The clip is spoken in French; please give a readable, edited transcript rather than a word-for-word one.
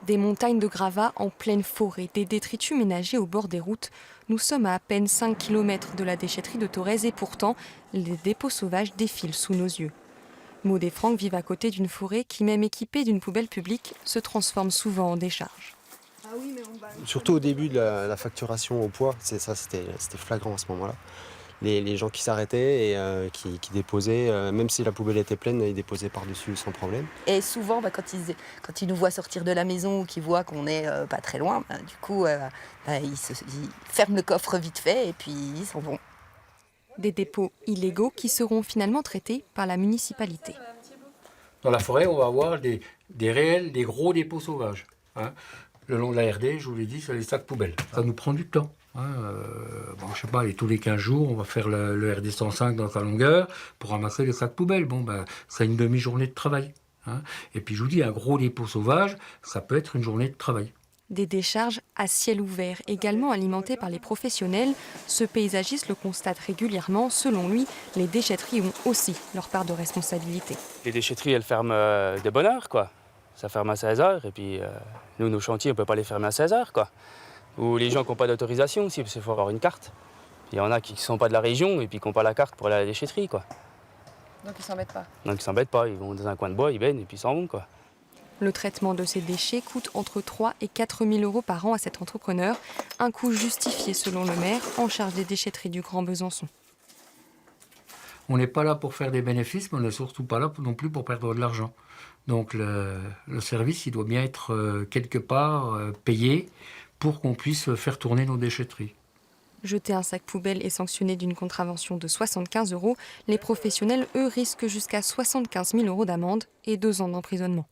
Des montagnes de gravats en pleine forêt, des détritus ménagers au bord des routes. Nous sommes à peine 5 km de la déchetterie de Thorez et pourtant, les dépôts sauvages défilent sous nos yeux. Maud et Franck vivent à côté d'une forêt qui, même équipée d'une poubelle publique, se transforme souvent en décharge. Surtout au début de la facturation au poids, c'était flagrant à ce moment-là. Les gens qui s'arrêtaient et qui déposaient, même si la poubelle était pleine, ils déposaient par-dessus sans problème. Et souvent, quand ils nous voient sortir de la maison ou qu'ils voient qu'on n'est pas très loin, du coup, ils ferment le coffre vite fait et puis ils s'en vont. Des dépôts illégaux qui seront finalement traités par la municipalité. Dans la forêt, on va avoir des gros dépôts sauvages. Hein. Le long de la RD, je vous l'ai dit, c'est les sacs poubelles. Ça nous prend du temps. Hein. Je sais pas, tous les 15 jours, on va faire le RD 105 dans sa longueur pour ramasser les sacs poubelles. C'est une demi-journée de travail. Hein. Et puis je vous dis, un gros dépôt sauvage, ça peut être une journée de travail. Des décharges à ciel ouvert, également alimentées par les professionnels. Ce paysagiste le constate régulièrement. Selon lui, les déchetteries ont aussi leur part de responsabilité. Les déchetteries, elles ferment de bonne heure, quoi. Ça ferme à 16h, et puis nous, nos chantiers, on ne peut pas les fermer à 16h, quoi. Ou les gens qui n'ont pas d'autorisation aussi, parce qu'il faut avoir une carte. Il y en a qui ne sont pas de la région et puis qui n'ont pas la carte pour aller à la déchetterie, quoi. Donc ils ne s'embêtent pas. Donc ils ne s'embêtent pas, ils vont dans un coin de bois, ils baignent et puis ils s'en vont, quoi. Le traitement de ces déchets coûte entre 3 et 4 000 € par an à cet entrepreneur. Un coût justifié selon le maire, en charge des déchetteries du Grand Besançon. On n'est pas là pour faire des bénéfices, mais on n'est surtout pas là non plus pour perdre de l'argent. Donc le service, il doit bien être quelque part payé pour qu'on puisse faire tourner nos déchetteries. Jeter un sac poubelle est sanctionné d'une contravention de 75 €. Les professionnels, eux, risquent jusqu'à 75 000 € d'amende et 2 ans d'emprisonnement.